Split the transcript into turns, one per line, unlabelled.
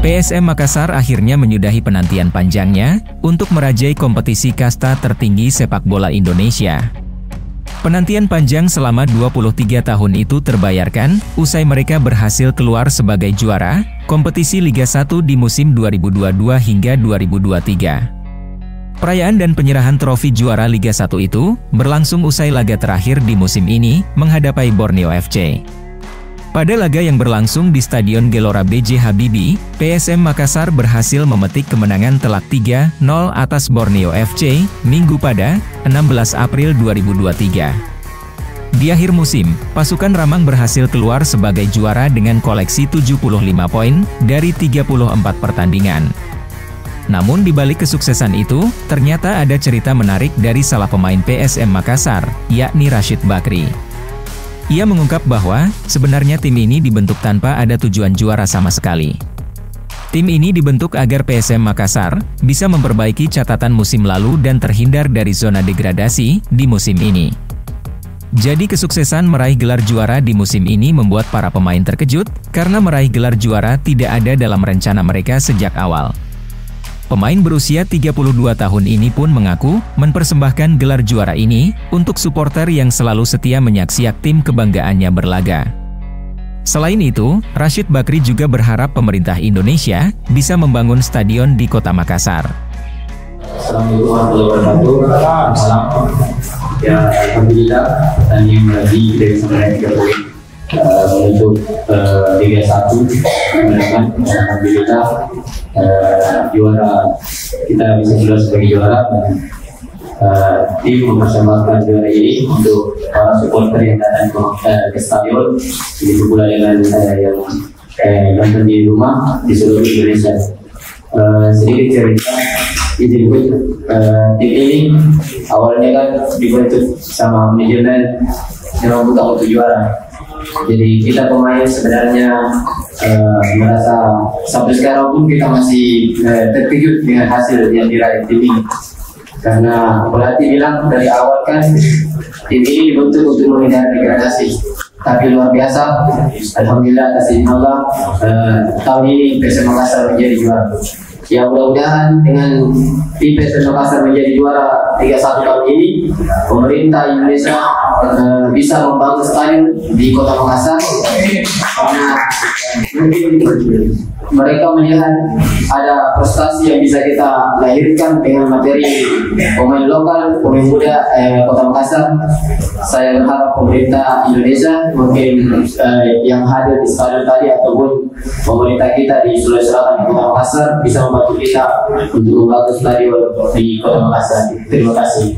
PSM Makassar akhirnya menyudahi penantian panjangnya untuk merajai kompetisi kasta tertinggi sepak bola Indonesia. Penantian panjang selama 23 tahun itu terbayarkan, usai mereka berhasil keluar sebagai juara kompetisi Liga 1 di musim 2022 hingga 2023. Perayaan dan penyerahan trofi juara Liga 1 itu berlangsung usai laga terakhir di musim ini menghadapi Borneo FC. Pada laga yang berlangsung di Stadion Gelora B.J. Habibie, PSM Makassar berhasil memetik kemenangan telak 3-0 atas Borneo FC, Minggu pada 16 April 2023. Di akhir musim, pasukan Ramang berhasil keluar sebagai juara dengan koleksi 75 poin dari 34 pertandingan. Namun di balik kesuksesan itu, ternyata ada cerita menarik dari salah pemain PSM Makassar, yakni Rashid Bakri. Ia mengungkap bahwa, sebenarnya tim ini dibentuk tanpa ada tujuan juara sama sekali. Tim ini dibentuk agar PSM Makassar bisa memperbaiki catatan musim lalu dan terhindar dari zona degradasi di musim ini. Jadi kesuksesan meraih gelar juara di musim ini membuat para pemain terkejut, karena meraih gelar juara tidak ada dalam rencana mereka sejak awal. Pemain berusia 32 tahun ini pun mengaku mempersembahkan gelar juara ini untuk supporter yang selalu setia menyaksikan tim kebanggaannya berlaga. Selain itu, Rashid Bakri juga berharap pemerintah Indonesia bisa membangun stadion di kota Makassar.
Assalamualaikum warahmatullahi wabarakatuh. Ya, alhamdulillah pertandingan lagi dari sebenarnya 3 poin menuju Liga 1 menang. Alhamdulillah juara, kita bisa jelas sebagai juara dan tim mempersembahkan juara ini untuk para supporter yang datang ke stadion, begitu pula dengan yang nonton di rumah di seluruh Indonesia. Sedikit cerita, tim ini awalnya kan dibentuk sama manajemen yang membuka untuk juara. Jadi kita pemain sebenarnya merasa sampai sekarang pun kita masih terkejut dengan hasil yang diraih tim ini. Karena pelatih bilang dari awal kan tim ini dibentuk untuk menghindari degradasi. Tapi luar biasa, alhamdulillah atas izin Allah, tahun ini PSM Makassar menjadi juara. Ya, mudah-mudahan dengan tim PSM Makassar menjadi juara Liga 1 tahun ini, pemerintah Indonesia bisa membangun stadion di kota Makassar, karena mungkin mereka melihat ada prestasi yang bisa kita lahirkan dengan materi pemain lokal, pemain muda kota Makassar. Saya berharap pemerintah Indonesia mungkin yang hadir di stadion tadi ataupun pemerintah kita di Sulawesi Selatan di kota Makassar bisa membantu kita untuk membangun stadion di kota Makassar. Terima kasih.